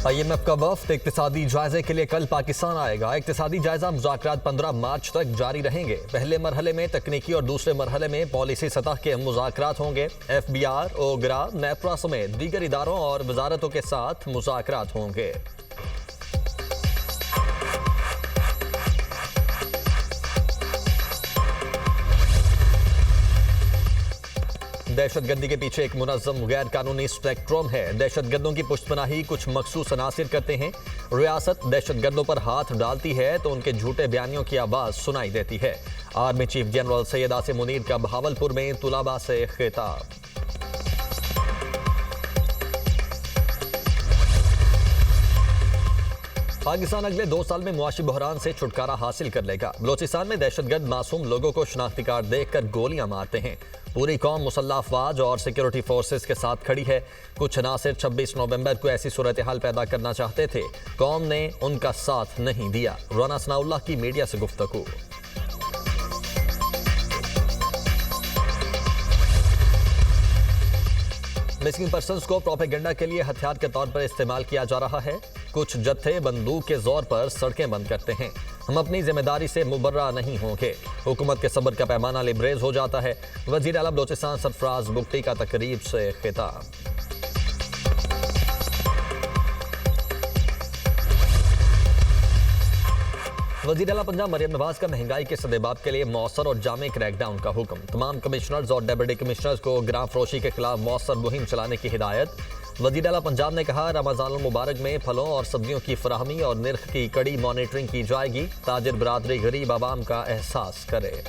IMF का वफ्द इक्तिसादी जायजे के लिए कल पाकिस्तान आएगा। इक्तिसादी जायजा मुज़ाकरात 15 मार्च तक जारी रहेंगे। पहले मरहले में तकनीकी और दूसरे मरहले में पॉलिसी सतह के मुज़ाकरात होंगे। FBR, ओगरा, नेपरा समेत दीगर इदारों और वजारतों के साथ मुज़ाकरात होंगे। दहशतगर्दी के पीछे एक मुनज़्ज़म गैर कानूनी स्पेक्ट्रम है। दहशतगर्दों की पुष्टपनाही कुछ मखसूस अनासिर करते हैं। रियासत दहशतगर्दों पर हाथ डालती है तो उनके झूठे बयानियों की आवाज़ सुनाई देती है। Army chief general Syed Asim Munir का बहावलपुर में तुलाबा से खिताब। पाकिस्तान अगले 2 साल में मुआशी बहरान से छुटकारा हासिल कर लेगा। बलोचिस्तान में दहशतगर्द मासूम लोगों को शनाख्ती कार्ड देखकर गोलियां मारते हैं। पूरी कौम मुसल्लह अफवाज और सिक्योरिटी फोर्सेस के साथ खड़ी है। कुछ अनासिर 26 नवंबर को ऐसी सूरत हाल पैदा करना चाहते थे, कौम ने उनका साथ नहीं दिया। राना सनाउल्लाह की मीडिया से गुफ्तगू। मिसिंग पर्सन्स को प्रोपेगेंडा के लिए हथियार के तौर पर इस्तेमाल किया जा रहा है। कुछ जत्थे बंदूक के जोर पर सड़कें बंद करते हैं। हम अपनी जिम्मेदारी से मुबर्रा नहीं होंगे। हुकूमत के सब्र का पैमाना लिबरेज हो जाता है। वजीर आला बलोचिस्तान सरफराज बुगटी का तकरीब से खिताब। वज़ीर आला पंजाब मरियम नवाज का महंगाई के सदेबाब के लिए मौसर और जामे क्रैकडाउन का हुक्म। तमाम कमिश्नर्स और डेप्यूटी कमिश्नर्स को ग्राम फरोशी के खिलाफ मौसर मुहिम चलाने की हिदायत। वज़ीर आला पंजाब ने कहा, रमज़ानुल मुबारक में फलों और सब्जियों की फराहमी और निर्ख की कड़ी मॉनिटरिंग की जाएगी। ताजिर बरादरी गरीब आवाम का एहसास करे।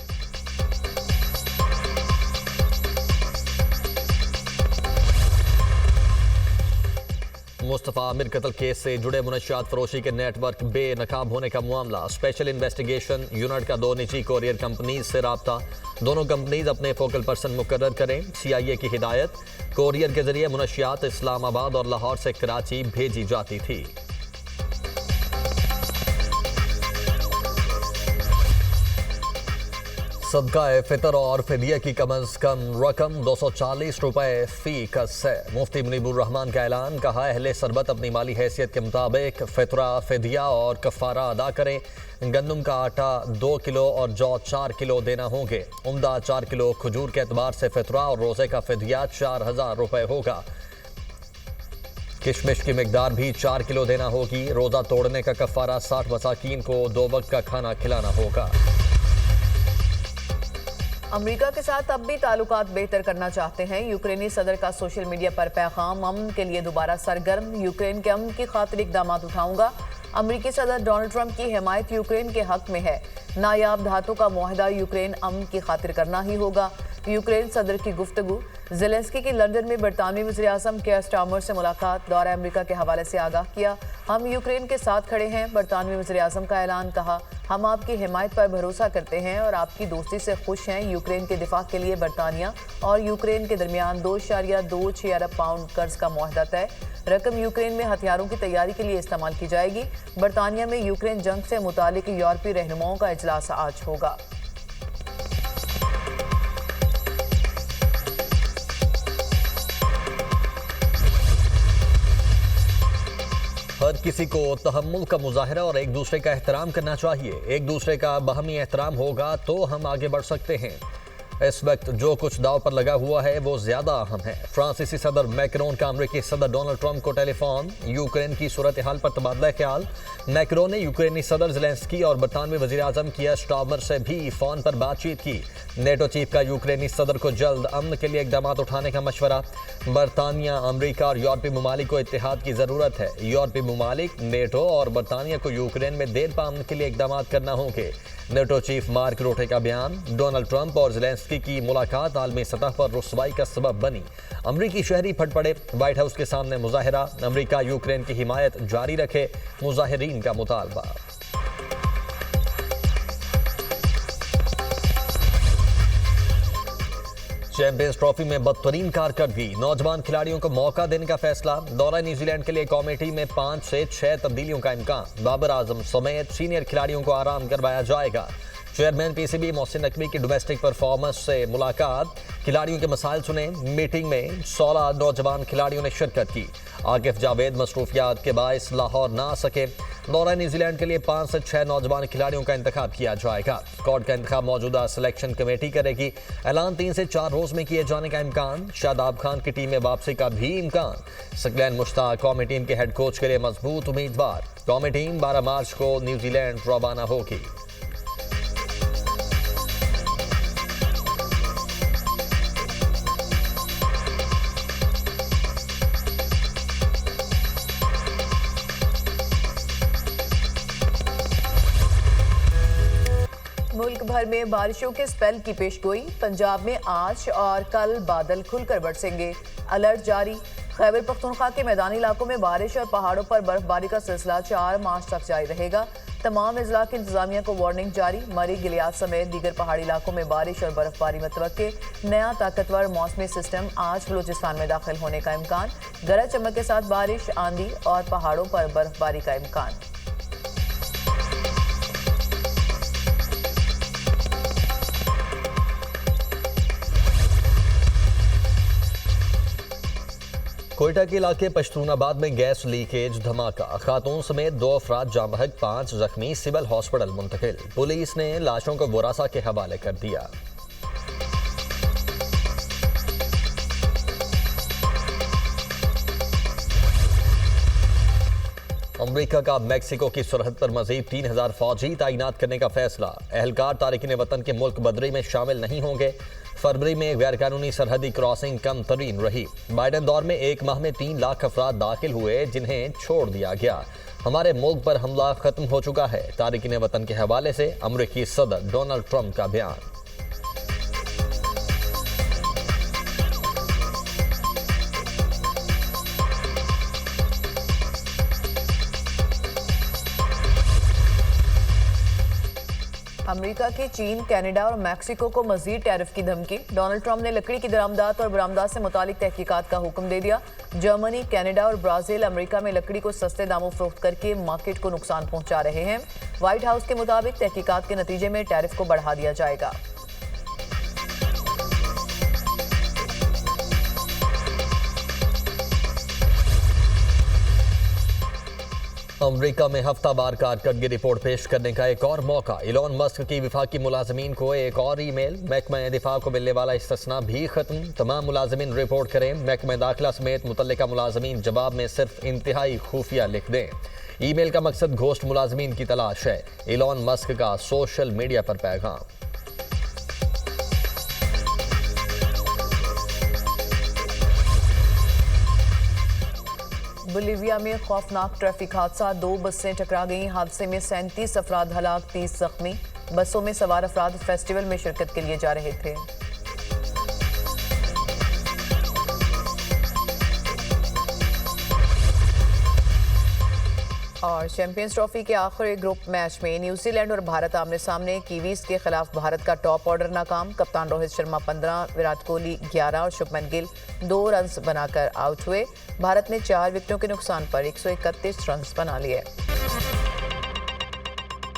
मुस्तफ़ा आमिर कत्ल केस से जुड़े मुनशियात फरोशी के नेटवर्क बेनकाब होने का मामला। स्पेशल इन्वेस्टिगेशन यूनिट का 2 निजी कोरियर कंपनीज से राब्ता। दोनों कंपनीज अपने फोकल पर्सन मुकर्रर करें। CIA की हिदायत। कोरियर के जरिए मुनशियात इस्लामाबाद और लाहौर से कराची भेजी जाती थी। सदका फितर और फिदिया की कम अज कम रकम 240 रुपए फी कस है। मुफ्ती मुनीबुर रहमान का ऐलान। कहा, अहले सरबत अपनी माली हैसियत के मुताबिक फितरा, फिदिया और कफ़ारा अदा करें। गंदम का आटा 2 किलो और जौ 4 किलो देना होंगे। उम्दा 4 किलो खजूर के एतबार से फितरा और रोज़े का फिदिया 4000 रुपए होगा। किशमिश की मिकदार भी 4 किलो देना होगी। रोज़ा तोड़ने का कफ़ारा 60 मसाकीन को 2 वक्त का खाना खिलाना होगा। अमेरिका के साथ अब भी ताल्लुकात बेहतर करना चाहते हैं। यूक्रेनी सदर का सोशल मीडिया पर पैगाम। अमन के लिए दोबारा सरगर्म। यूक्रेन के अमन की खातिर इकदाम उठाऊंगा। अमेरिकी सदर डोनाल्ड ट्रंप की हिमायत यूक्रेन के हक में है। नायाब धातु का मुआहदा यूक्रेन अमन की खातिर करना ही होगा। यूक्रेन सदर की गुफ्तगू। ज़ेलेंस्की की लंदन में बरतानवी वज़ीर-ए-आज़म केयर स्टारमर से मुलाकात। दौरा अमेरिका के हवाले से आगाह किया। हम यूक्रेन के साथ खड़े हैं। बरतानवी वज़ीर-ए-आज़म का ऐलान। कहा, हम आपकी हिमायत पर भरोसा करते हैं और आपकी दोस्ती से खुश हैं। यूक्रेन के दिफा के लिए बरतानिया और यूक्रेन के दरमियान 2.26 अरब पाउंड कर्ज का मुआहदा तय। रकम यूक्रेन में हथियारों की तैयारी के लिए इस्तेमाल की जाएगी। बरतानिया में यूक्रेन जंग से मुतालिक यूरोपीय रहनुमाओं का इजलास आज होगा। हर किसी को तहम्मुल का मुजाहरा और एक दूसरे का एहतराम करना चाहिए। एक दूसरे का बाहमी एहतराम होगा तो हम आगे बढ़ सकते हैं। इस वक्त जो कुछ दाव पर लगा हुआ है वो ज्यादा अहम है। फ्रांसीसी सदर मैक्रोन का अमेरिकी सदर डोनाल्ड ट्रंप को टेलीफोन। यूक्रेन की सूरत हाल पर तबादला ख्याल। मैक्रोन ने यूक्रेनी सदर ज़ेलेंस्की और बरतानवी वज़ीर-ए-आज़म केयर स्टारमर से भी फोन पर बातचीत की। नेटो चीफ का यूक्रेनी सदर को जल्द अमन के लिए इकदाम उठाने का मशवरा। बरतानिया, अमरीका और यूरोपीय ममालिक को इत्तेहाद की ज़रूरत है। यूरोपीय ममालिक, नेटो और बरतानिया को यूक्रेन में देर पा अमन के लिए इकदाम करना होंगे। नेटो चीफ मार्क रूटे का बयान। डोनाल्ड ट्रंप और ज़ेलेंस्की की मुलाकात आलमी सतह पर रुसवाई का सबब बनी। अमरीकी शहरी फट पड़े। व्हाइट हाउस के सामने मुजाहरा। अमरीका यूक्रेन की हिमायत जारी रखे, मुजाहिरीन का मुतालबा। चैंपियंस ट्रॉफी में बदतरीन कारकर्दगी। नौजवान खिलाड़ियों को मौका देने का फैसला। दौरा न्यूजीलैंड के लिए कमेटी टीम में 5 से 6 तब्दीलियों का इम्कान। बाबर आजम समेत सीनियर खिलाड़ियों को आराम करवाया जाएगा। चेयरमैन पीसीबी मोहसिन नकवी की डोमेस्टिक परफॉर्मेंस से मुलाकात, खिलाड़ियों के मसाइल सुने। मीटिंग में 16 नौजवान खिलाड़ियों ने शिरकत की। आकिफ जावेद मसरूफियात के बायस लाहौर ना आ सके। दौरा न्यूजीलैंड के लिए 5 से 6 नौजवान खिलाड़ियों का इंतखाब किया जाएगा। स्क्वाड का इंतखाब मौजूदा सिलेक्शन कमेटी करेगी। ऐलान 3 से 4 रोज में किए जाने का इम्कान। शादाब खान की टीम में वापसी का भी इम्कान। सकलैन मुश्ताक कौमी टीम के हेड कोच के लिए मजबूत उम्मीदवार। कौमी टीम 12 मार्च को न्यूजीलैंड रवाना होगी। मुल्क भर में बारिशों के स्पेल की पेशगोई। पंजाब में आज और कल बादल खुलकर बरसेंगे। अलर्ट जारी। खैबर पख्तूनख्वा के मैदानी इलाकों में बारिश और पहाड़ों पर बर्फबारी का सिलसिला 4 मार्च तक जारी रहेगा। तमाम अजला की इंतजामिया को वार्निंग जारी। मरी गिलियाद समेत दीगर पहाड़ी इलाकों में बारिश और बर्फबारी मतवक्के। नया ताकतवर मौसमी सिस्टम आज बलूचिस्तान में दाखिल होने का इम्कान। गरज चमक के साथ बारिश, आंधी और पहाड़ों पर बर्फबारी का इम्कान। कोयटा के इलाके पश्तूनाबाद में गैस लीकेज, धमाका, खातून समेत 2 अफराद जाँ बहक, 5 जख्मी, सिविल हॉस्पिटल मुंतकिल। पुलिस ने लाशों को बोरासा के हवाले कर दिया। अमरीका का मैक्सिको की सरहद पर मजीद 3000 फौजी तैनात करने का फैसला। एहलकार तारिकीन वतन के मुल्क बदरी में शामिल नहीं होंगे। फरवरी में गैरकानूनी सरहदी क्रॉसिंग कम तरीन रही। बाइडन दौर में 1 माह में 3 लाख अफराद दाखिल हुए, जिन्हें छोड़ दिया गया। हमारे मुल्क पर हमला खत्म हो चुका है। तारिकीन वतन के हवाले से अमरीकी सदर डोनाल्ड ट्रंप का बयान। अमेरिका की चीन, कनाडा और मैक्सिको को मजीद टैरिफ की धमकी। डोनाल्ड ट्रंप ने लकड़ी की दरामदात और बरामदात से मुतालिक तहकीकात का हुक्म दे दिया। जर्मनी, कनाडा और ब्राजील अमेरिका में लकड़ी को सस्ते दामों फरोख्त करके मार्केट को नुकसान पहुंचा रहे हैं। व्हाइट हाउस के मुताबिक तहकीकात के नतीजे में टैरिफ को बढ़ा दिया जाएगा। अमेरिका में हफ्तावार कारकर्दगी रिपोर्ट पेश करने का एक और मौका। इलॉन मस्क की विफाकी मुलाजमीन को एक और ईमेल। महकमा दिफा को मिलने वाला इस्तिस्ना भी खत्म। तमाम मुलाजमीन रिपोर्ट करें। महकमा दाखिला समेत मुतल्लिका मुलाजमीन जवाब में सिर्फ इंतहाई खुफिया लिख दें। ईमेल का मकसद घोस्ट मुलाजमीन की तलाश है। इलॉन मस्क का सोशल मीडिया पर पैगाम। बोलीविया में खौफनाक ट्रैफिक हादसा। 2 बसें टकरा गईं। हादसे में 37 अफराद हलाक, 30 जख्मी। बसों में सवार अफराद फेस्टिवल में शिरकत के लिए जा रहे थे। और चैंपियंस ट्रॉफी के आखिरी ग्रुप मैच में न्यूजीलैंड और भारत आमने सामने। कीवीज के खिलाफ भारत का टॉप ऑर्डर नाकाम। कप्तान रोहित शर्मा 15, विराट कोहली 11 और शुभमन गिल 2 रन्स बनाकर आउट हुए। भारत ने 4 विकेटों के नुकसान पर 131 रन्स बना लिए।